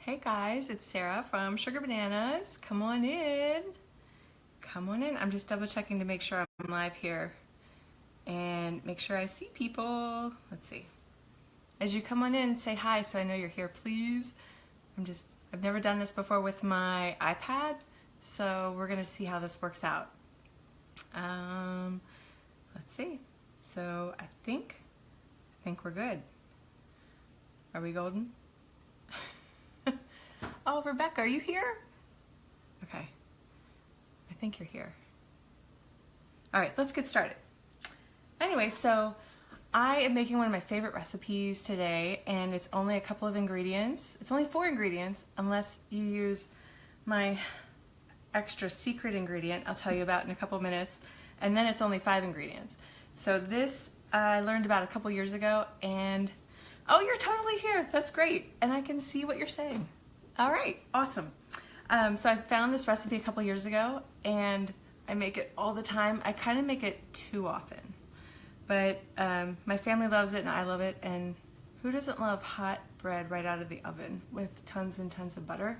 Hey guys, it's Sarah from Sugar Bananas. Come on in. Come on in. I'm just double checking to make sure I'm live here and make sure I see people. Let's see. As you come on in, say hi so I know you're here, please. I've never done this before with my iPad, so we're gonna see how this works out. Let's see. So I think we're good. Are we golden? Oh, Rebecca, are you here? Okay. I think you're here. All right, let's get started. Anyway, so I am making one of my favorite recipes today, and it's only a couple of ingredients. It's only 4 ingredients, unless you use my extra secret ingredient I'll tell you about in a couple minutes, and then it's only 5 ingredients. So this I learned about a couple years ago, and oh, you're totally here. That's great, and I can see what you're saying. All right, awesome. So I found this recipe a couple years ago, and I make it all the time. I kind of make it too often, but my family loves it and I love it, and who doesn't love hot bread right out of the oven with tons and tons of butter?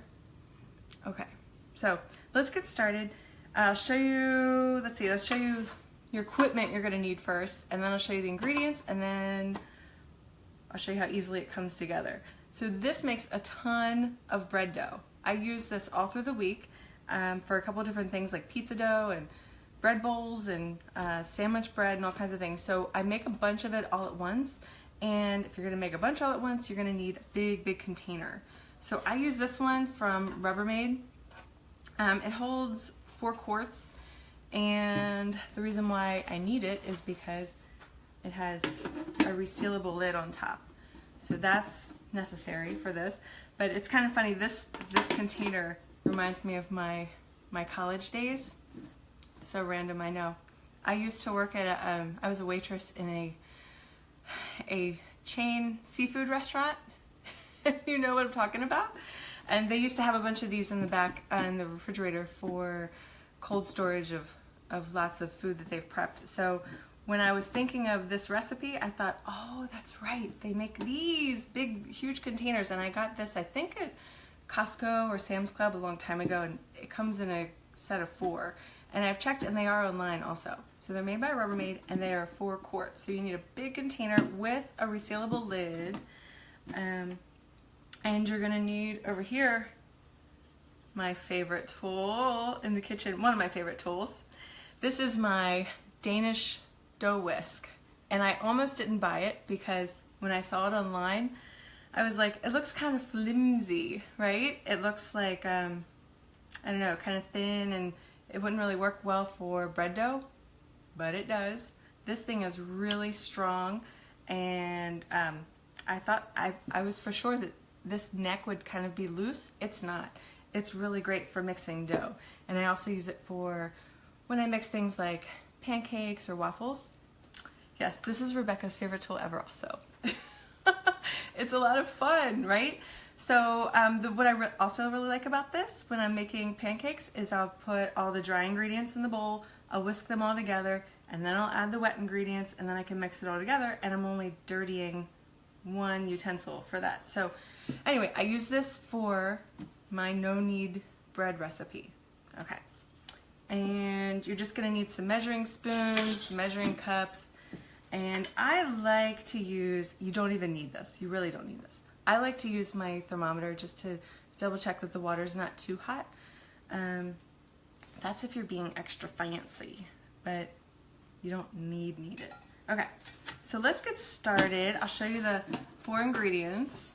Okay, so let's get started. I'll show you, let's show you your equipment you're gonna need first, and then I'll show you the ingredients, and then I'll show you how easily it comes together. So this makes a ton of bread dough. I use this all through the week for a couple of different things like pizza dough and bread bowls and sandwich bread and all kinds of things. So I make a bunch of it all at once, and if you're gonna make a bunch all at once, you're gonna need a big container. So I use this one from Rubbermaid. It holds 4 quarts, and the reason why I need it is because it has a resealable lid on top. So that's necessary for this, but it's kind of funny. This container reminds me of my college days. So random, I know. I used to work at I was a waitress in a chain seafood restaurant. You know what I'm talking about? And they used to have a bunch of these in the back in the refrigerator for cold storage of lots of food that they've prepped. So when I was thinking of this recipe, I thought, oh, that's right. They make these big, huge containers, and I got this, I think at Costco or Sam's Club a long time ago, and it comes in a set of 4. And I've checked, and they are online also. So they're made by Rubbermaid, and they are 4 quarts. So you need a big container with a resealable lid. And you're gonna need, over here, my favorite tool in the kitchen, one of my favorite tools. This is my Danish dough whisk, and I almost didn't buy it because when I saw it online, I was like, it looks kind of flimsy, right? It looks like, I don't know, kind of thin, and it wouldn't really work well for bread dough, but it does. This thing is really strong, and I thought, I was for sure that this neck would kind of be loose. It's not. It's really great for mixing dough, and I also use it for when I mix things like pancakes or waffles. Yes, this is Rebecca's favorite tool ever also. It's a lot of fun, right? So what I also really like about this when I'm making pancakes is I'll put all the dry ingredients in the bowl, I'll whisk them all together, and then I'll add the wet ingredients, and then I can mix it all together, and I'm only dirtying 1 utensil for that. So anyway, I use this for my no knead bread recipe. Okay. And you're just gonna need some measuring spoons, measuring cups, and I like to use, you don't even need this, you really don't need this. I like to use my thermometer just to double check that the water's not too hot. That's if you're being extra fancy, but you don't need it. Okay, so let's get started. I'll show you the 4 ingredients,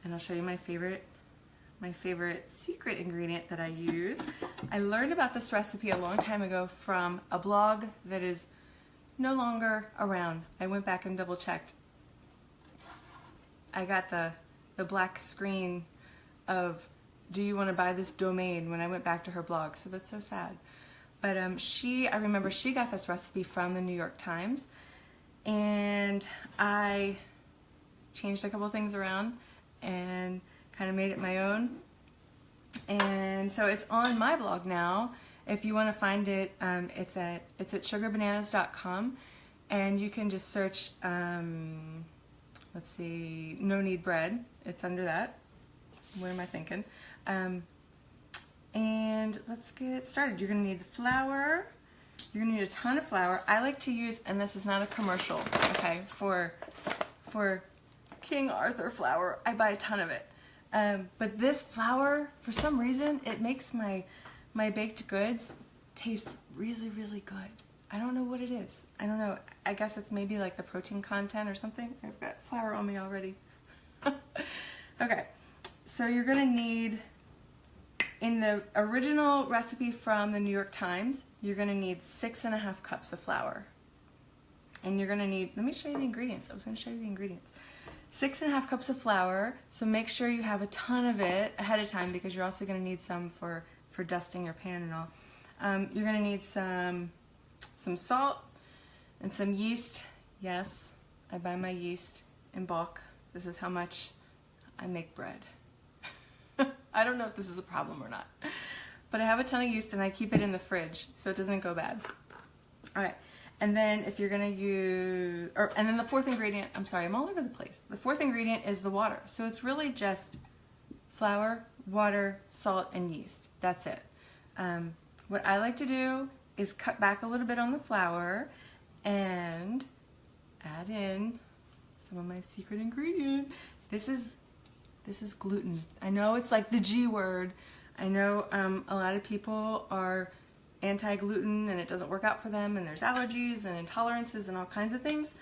and I'll show you my favorite secret ingredient that I use. I learned about this recipe a long time ago from a blog that is no longer around. I went back and double checked. I got the black screen of, do you want to buy this domain, when I went back to her blog, so that's so sad. But I remember she got this recipe from the New York Times, and I changed a couple things around and kind of made it my own. And so it's on my blog now. If you want to find it, it's at sugarbananas.com, and you can just search, let's see, No Knead Bread. It's under that. What am I thinking? And let's get started. You're gonna need the flour. You're gonna need a ton of flour. I like to use, and this is not a commercial, okay, for King Arthur flour. I buy a ton of it. But this flour, for some reason, it makes my baked goods taste really, really good. I don't know what it is. I don't know. I guess it's maybe like the protein content or something. I've got flour on me already. Okay, so you're gonna need, in the original recipe from the New York Times, you're gonna need 6.5 cups of flour. And you're gonna need, let me show you the ingredients. I was gonna show you the ingredients. 6.5 cups of flour, so make sure you have a ton of it ahead of time because you're also gonna need some for dusting your pan and all. You're gonna need some salt and some yeast. Yes, I buy my yeast in bulk. This is how much I make bread. I don't know if this is a problem or not, but I have a ton of yeast and I keep it in the fridge so it doesn't go bad. All right, and then if you're gonna use, and then the fourth ingredient, I'm sorry, I'm all over the place. The fourth ingredient is the water. So it's really just flour, water, salt, and yeast. That's it. What I like to do is cut back a little bit on the flour and add in some of my secret ingredient. This is gluten. I know it's like the G word. I know a lot of people are anti-gluten and it doesn't work out for them, and there's allergies and intolerances and all kinds of things.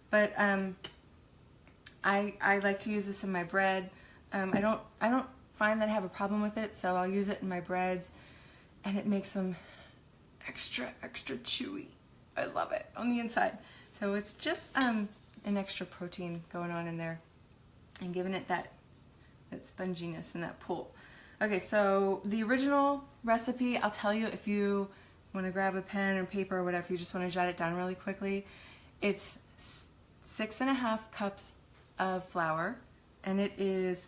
But I like to use this in my bread. I don't find that I have a problem with it, so I'll use it in my breads, and it makes them extra chewy. I love it on the inside. So it's just an extra protein going on in there and giving it that sponginess and that pull. Okay, so the original recipe, I'll tell you if you want to grab a pen or paper or whatever, if you just want to jot it down really quickly. It's 6.5 cups of flour, and it is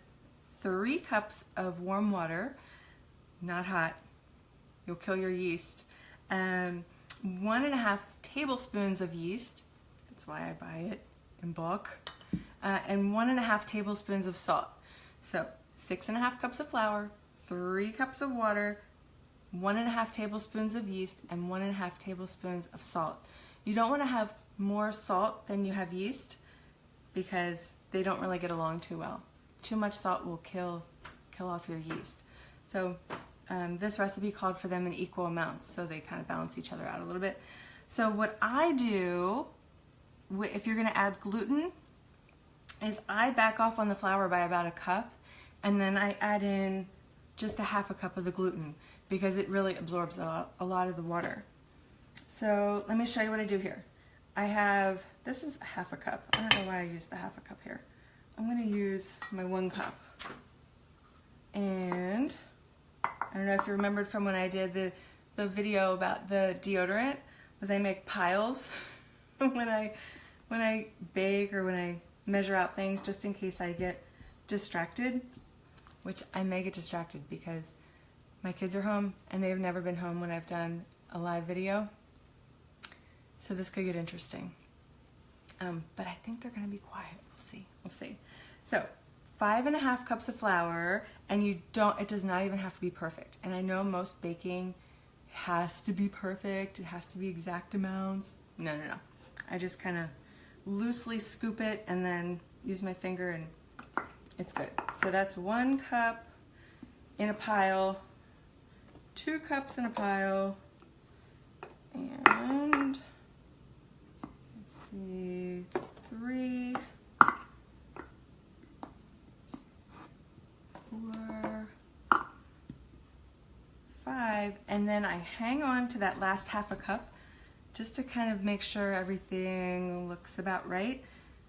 3 cups of warm water, not hot, you'll kill your yeast, 1.5 tablespoons of yeast, that's why I buy it in bulk, and 1.5 tablespoons of salt. So 6.5 cups of flour, 3 cups of water, 1.5 tablespoons of yeast, and 1.5 tablespoons of salt. You don't want to have more salt than you have yeast because they don't really get along too well. Too much salt will kill off your yeast. So this recipe called for them in equal amounts, so they kind of balance each other out a little bit. So what I do, if you're going to add gluten, is I back off on the flour by about 1 cup, and then I add in just 1/2 cup of the gluten because it really absorbs a lot of the water. So let me show you what I do here. I have, this is 1/2 cup. I don't know why I used the 1/2 cup here. I'm going to use my 1 cup. And I don't know if you remembered from when I did the video about the deodorant, was I make piles when I bake or when I measure out things, just in case I get distracted, which I may get distracted because my kids are home and they've never been home when I've done a live video. So this could get interesting. But I think they're going to be quiet. We'll see. So 5.5 cups of flour, and it does not even have to be perfect. And I know most baking has to be perfect. It has to be exact amounts. No. I just kind of loosely scoop it and then use my finger and it's good. So that's 1 cup in a pile, 2 cups in a pile, and let's see, 3, 4, 5, and then I hang on to that last 1/2 cup just to kind of make sure everything looks about right.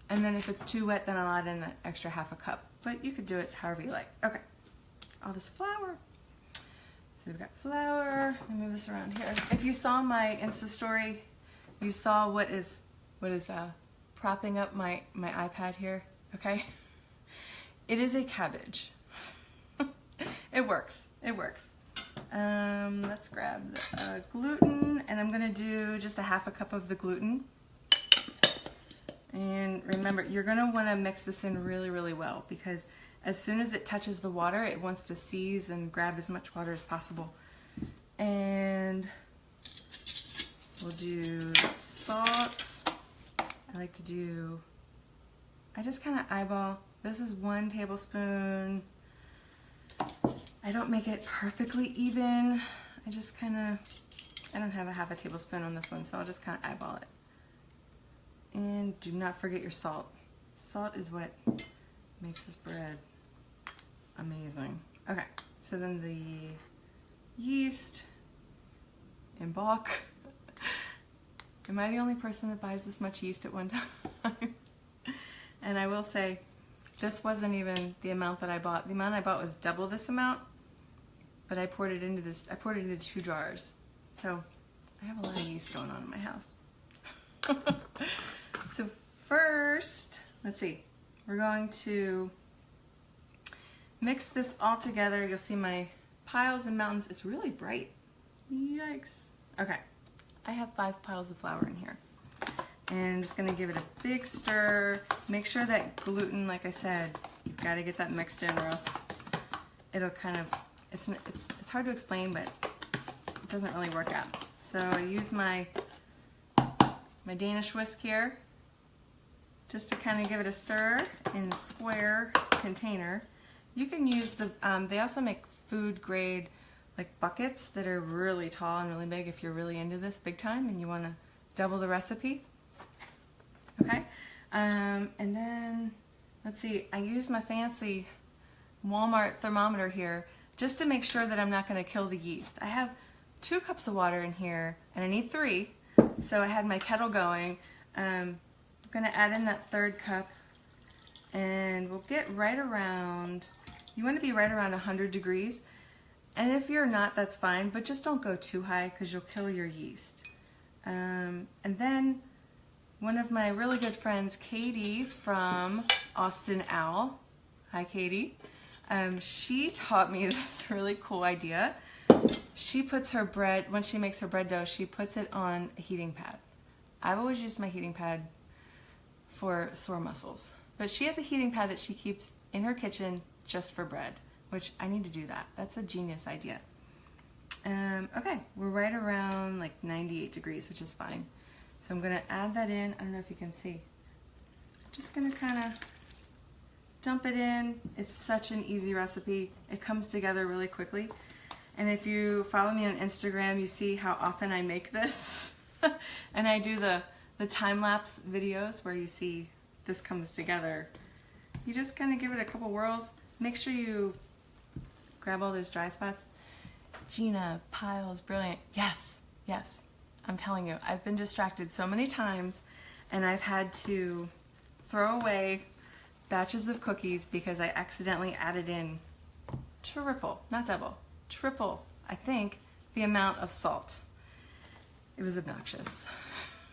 And then if it's too wet, then I'll add in that extra 1/2 cup. But you could do it however you like. Okay, all this flour. So we've got flour. Let me move this around here. If you saw my Insta story, you saw what is propping up my iPad here, okay? It is a cabbage. It works. Let's grab the gluten, and I'm gonna do just 1/2 cup of the gluten. And remember, you're gonna wanna mix this in really, really well because as soon as it touches the water, it wants to seize and grab as much water as possible. And we'll do salt. I just kind of eyeball. This is 1 tablespoon. I don't make it perfectly even. I don't have a half a tablespoon on this one, so I'll just kind of eyeball it. And do not forget your salt. Salt is what makes this bread amazing. Okay, so then the yeast in bulk. Am I the only person that buys this much yeast at one time? And I will say, this wasn't even the amount that I bought. The amount I bought was double this amount, but I poured it into 2 jars. So I have a lot of yeast going on in my house. So first, let's see, we're going to mix this all together. You'll see my piles and mountains. It's really bright. Yikes. Okay, I have 5 piles of flour in here. And I'm just gonna give it a big stir. Make sure that gluten, like I said, you've gotta get that mixed in or else it'll kind of, it's hard to explain, but it doesn't really work out. So I use my Danish whisk here just to kind of give it a stir in a square container. You can use the, they also make food grade like buckets that are really tall and really big if you're really into this big time and you want to double the recipe. Okay, and then let's see, I use my fancy Walmart thermometer here just to make sure that I'm not going to kill the yeast. I have 2 cups of water in here and I need 3, so I had my kettle going. I'm going to add in that 3rd cup and we'll get right around, you want to be right around 100 degrees, and if you're not, that's fine, but just don't go too high because you'll kill your yeast. And then one of my really good friends, Katie from Austin Owl, hi Katie, she taught me this really cool idea. She puts her bread, when she makes her bread dough, she puts it on a heating pad. I've always used my heating pad for sore muscles, but she has a heating pad that she keeps in her kitchen just for bread, which I need to do that. That's a genius idea. Okay, we're right around like 98 degrees, which is fine. So I'm gonna add that in. I don't know if you can see. Just gonna kind of dump it in. It's such an easy recipe. It comes together really quickly. And if you follow me on Instagram, you see how often I make this. And I do the time-lapse videos where you see this comes together. You just kind of give it a couple whirls. Make sure you grab all those dry spots. Gina, piles, brilliant. Yes, yes. I'm telling you, I've been distracted so many times and I've had to throw away batches of cookies because I accidentally added in triple, not double, triple, I think, the amount of salt. It was obnoxious.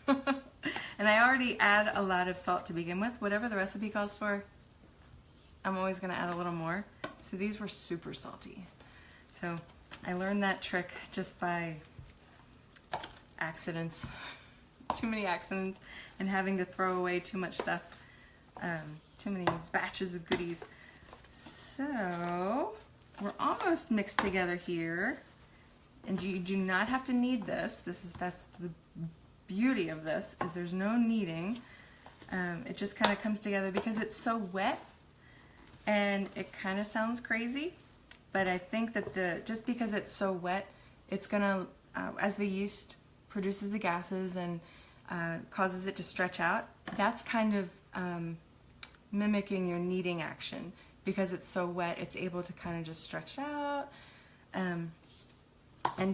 And I already add a lot of salt to begin with. Whatever the recipe calls for, I'm always gonna add a little more. So these were super salty. So I learned that trick just by accidents, too many accidents, and having to throw away too much stuff, too many batches of goodies. So we're almost mixed together here, and you do not have to knead this. That's the beauty of this, is there's no kneading. It just kind of comes together because it's so wet, and it kind of sounds crazy, but I think that just because it's so wet, it's gonna, as the yeast produces the gases and causes it to stretch out, that's kind of mimicking your kneading action. Because it's so wet, it's able to kind of just stretch out and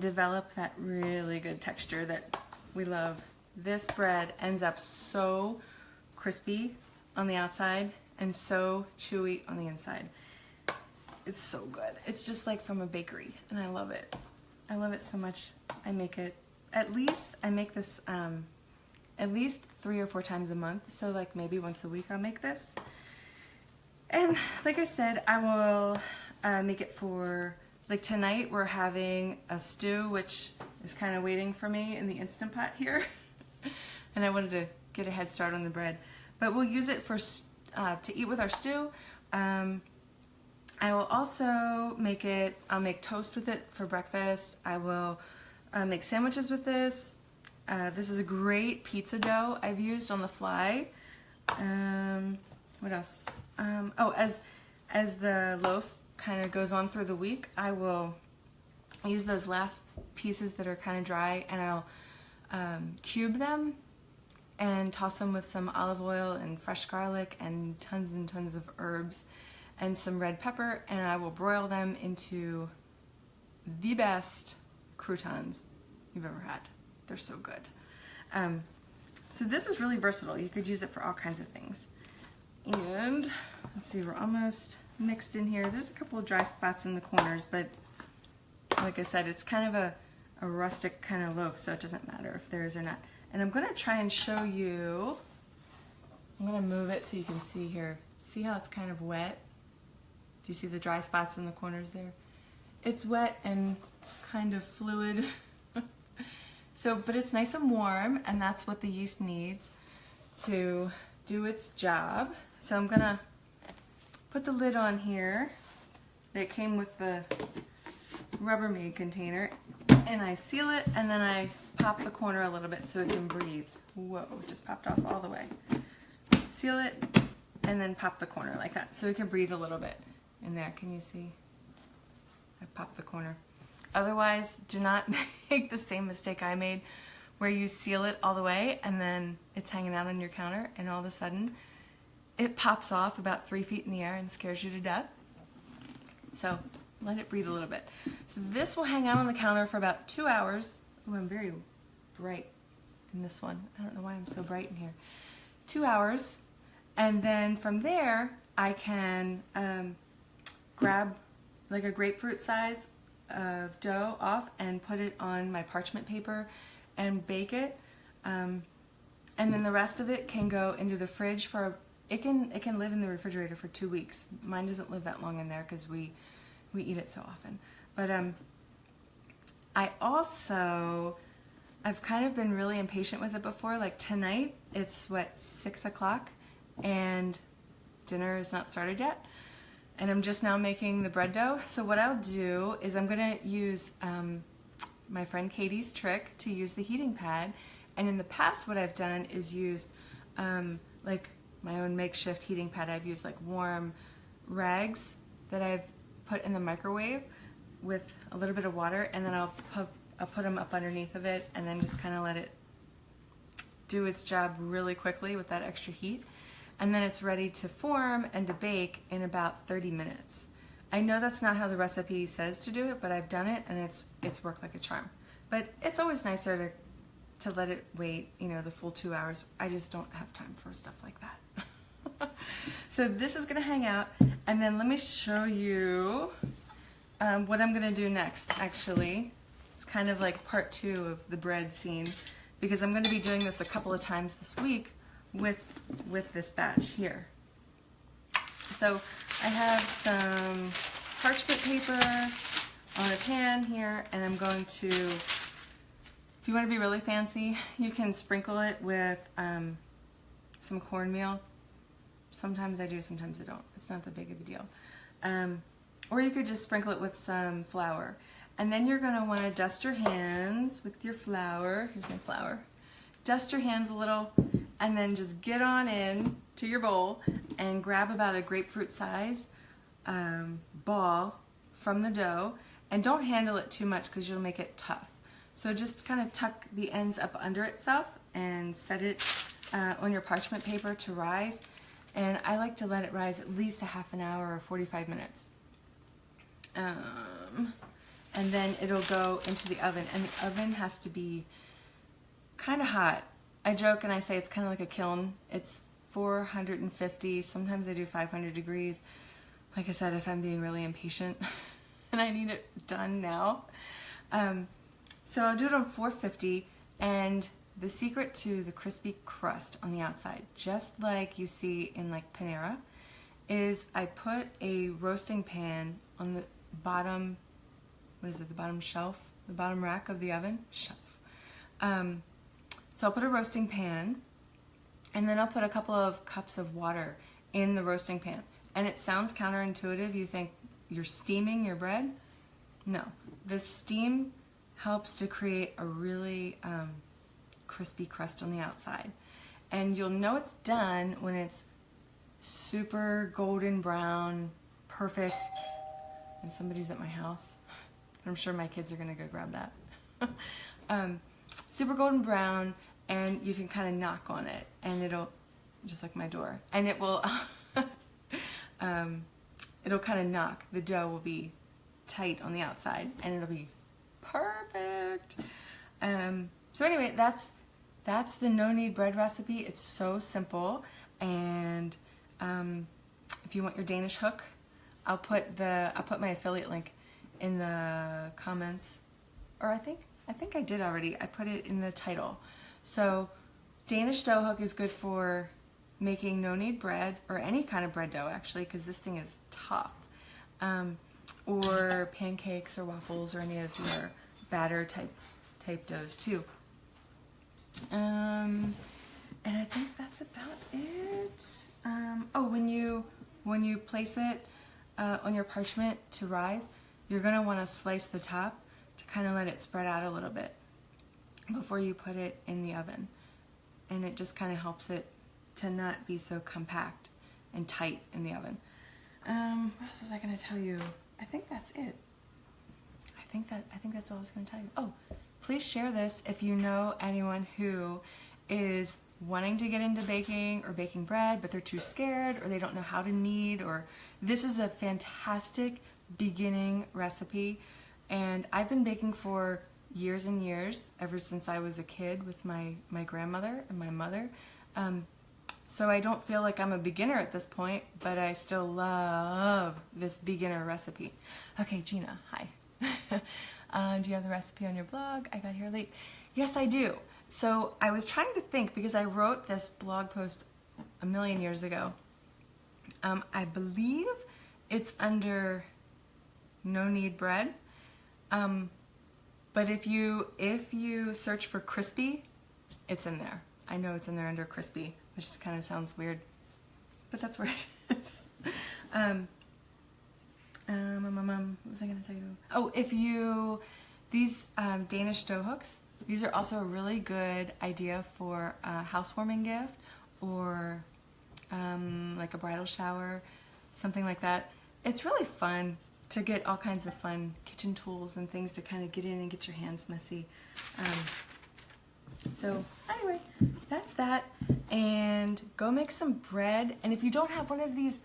develop that really good texture that we love. This bread ends up so crispy on the outside and so chewy on the inside. It's so good. It's just like from a bakery, and I love it. I love it so much. I make it, I make this at least 3 or 4 times a month, so like maybe once a week I'll make this. And like I said, I will make it for, like tonight we're having a stew, which is kind of waiting for me in the Instant Pot here. And I wanted to get a head start on the bread. But we'll use it for to eat with our stew. I will also make it, I'll make toast with it for breakfast. I will make sandwiches with this. This is a great pizza dough I've used on the fly. What else? Oh, as the loaf kind of goes on through the week, I will use those last pieces that are kind of dry, and I'll cube them and toss them with some olive oil and fresh garlic and tons of herbs and some red pepper, and I will broil them into the best croutons you've ever had. They're so good. So this is really versatile. You could use it for all kinds of things. And let's see, we're almost mixed in here. There's a couple of dry spots in the corners, but like I said, it's kind of a rustic kind of loaf, so it doesn't matter if there is or not. And I'm gonna try and show you, I'm gonna move it so you can see here. See how it's kind of wet? Do you see the dry spots in the corners there? It's wet and kind of fluid. So, but it's nice and warm, and that's what the yeast needs to do its job. So I'm gonna put the lid on here that came with the Rubbermaid container, and I seal it, and then I pop the corner a little bit so it can breathe. Whoa, just popped off all the way. Seal it, and then pop the corner like that so it can breathe a little bit in there. Can you see? I popped the corner. Otherwise, do not make the same mistake I made where you seal it all the way and then it's hanging out on your counter and all of a sudden it pops off about 3 feet in the air and scares you to death. So let it breathe a little bit. So this will hang out on the counter for about 2 hours. Oh, I'm very bright in this one. I don't know why I'm so bright in here. 2 hours. And then from there, I can grab like a grapefruit size of dough off and put it on my parchment paper and bake it. And then the rest of it can go into the fridge for, it can live in the refrigerator for 2 weeks. Mine doesn't live that long in there because we eat it so often. But I've kind of been really impatient with it before. Like tonight, it's what, 6 o'clock and dinner is not started yet. And I'm just now making the bread dough. So what I'll do is I'm gonna use my friend Katie's trick to use the heating pad. And in the past, what I've done is used like my own makeshift heating pad. I've used like warm rags that I've put in the microwave with a little bit of water, and then I'll put them up underneath of it and then just kind of let it do its job really quickly with that extra heat. And then it's ready to form and to bake in about 30 minutes. I know that's not how the recipe says to do it, but I've done it and it's worked like a charm. But it's always nicer to let it wait, you know, the full 2 hours. I just don't have time for stuff like that. So this is gonna hang out, and then let me show you what I'm gonna do next, actually. It's kind of like part 2 of the bread scene, because I'm gonna be doing this a couple of times this week with this batch here. So I have some parchment paper on a pan here, and I'm going to, if you want to be really fancy, you can sprinkle it with some cornmeal. Sometimes I do, sometimes I don't. It's not that big of a deal. Or you could just sprinkle it with some flour. And then you're going to want to dust your hands with your flour. Here's my flour. Dust your hands a little, and then just get on in to your bowl and grab about a grapefruit size ball from the dough, and don't handle it too much because you'll make it tough. So just kind of tuck the ends up under itself and set it on your parchment paper to rise. And I like to let it rise at least a half an hour or 45 minutes. And then it'll go into the oven, and the oven has to be kind of hot. I joke and I say it's kind of like a kiln. It's 450, sometimes I do 500 degrees. Like I said, if I'm being really impatient and I need it done now. So I'll do it on 450, and the secret to the crispy crust on the outside, just like you see in like Panera, is I put a roasting pan on the bottom, what is it, the bottom shelf? The bottom rack of the oven? Shelf. So I'll put a roasting pan, and then I'll put a couple of cups of water in the roasting pan. And it sounds counterintuitive. You think, you're steaming your bread. No, the steam helps to create a really crispy crust on the outside. And you'll know it's done when it's super golden brown, perfect. And somebody's at my house. I'm sure my kids are gonna go grab that. Super golden brown, and you can kind of knock on it, and it'll, just like my door, and it will, it'll kind of knock. The dough will be tight on the outside, and it'll be perfect. So anyway, that's the No Knead Bread recipe. It's so simple, and if you want your Danish hook, I'll put my affiliate link in the comments, or I think I did already. I put it in the title. So Danish dough hook is good for making no knead bread, or any kind of bread dough actually, because this thing is tough, or pancakes or waffles or any of your batter type doughs too. And I think that's about it. Oh, when you place it on your parchment to rise, you're gonna want to slice the top to kind of let it spread out a little bit before you put it in the oven, and it just kind of helps it to not be so compact and tight in the oven. What else was I going to tell you? I think that's it. I think that's all I was going to tell you. Oh, please share this if you know anyone who is wanting to get into baking or baking bread, but they're too scared, or they don't know how to knead, or this is a fantastic beginning recipe. And I've been baking for years and years, ever since I was a kid with my grandmother and my mother. So I don't feel like I'm a beginner at this point, but I still love this beginner recipe. Okay, Gina, hi. Do you have the recipe on your blog? I got here late. Yes, I do. So I was trying to think, because I wrote this blog post a million years ago. I believe it's under No Knead Bread. But if you search for crispy, it's in there. I know it's in there under crispy, which just kind of sounds weird, but that's where it is. What was I going to tell you? Oh, these Danish dough hooks, these are also a really good idea for a housewarming gift, or like a bridal shower, something like that. It's really fun to get all kinds of fun kitchen tools and things to kind of get in and get your hands messy. So anyway, that's that. And go make some bread. And if you don't have one of these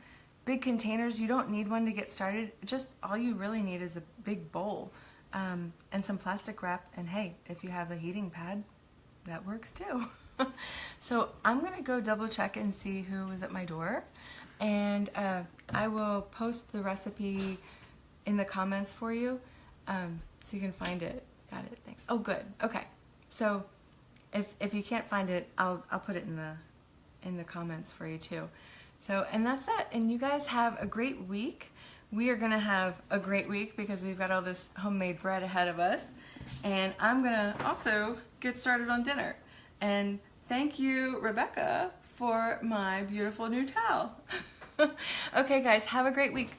big containers, you don't need one to get started. Just all you really need is a big bowl and some plastic wrap. And hey, if you have a heating pad, that works too. So I'm gonna go double check and see who was at my door. And I will post the recipe in the comments for you, so you can find it. Got it, thanks. Oh, good, okay. So if you can't find it, I'll put it in the comments for you too. So, and that's that. And you guys have a great week. We are gonna have a great week because we've got all this homemade bread ahead of us. And I'm gonna also get started on dinner. And thank you, Rebecca, for my beautiful new towel. Okay guys, have a great week.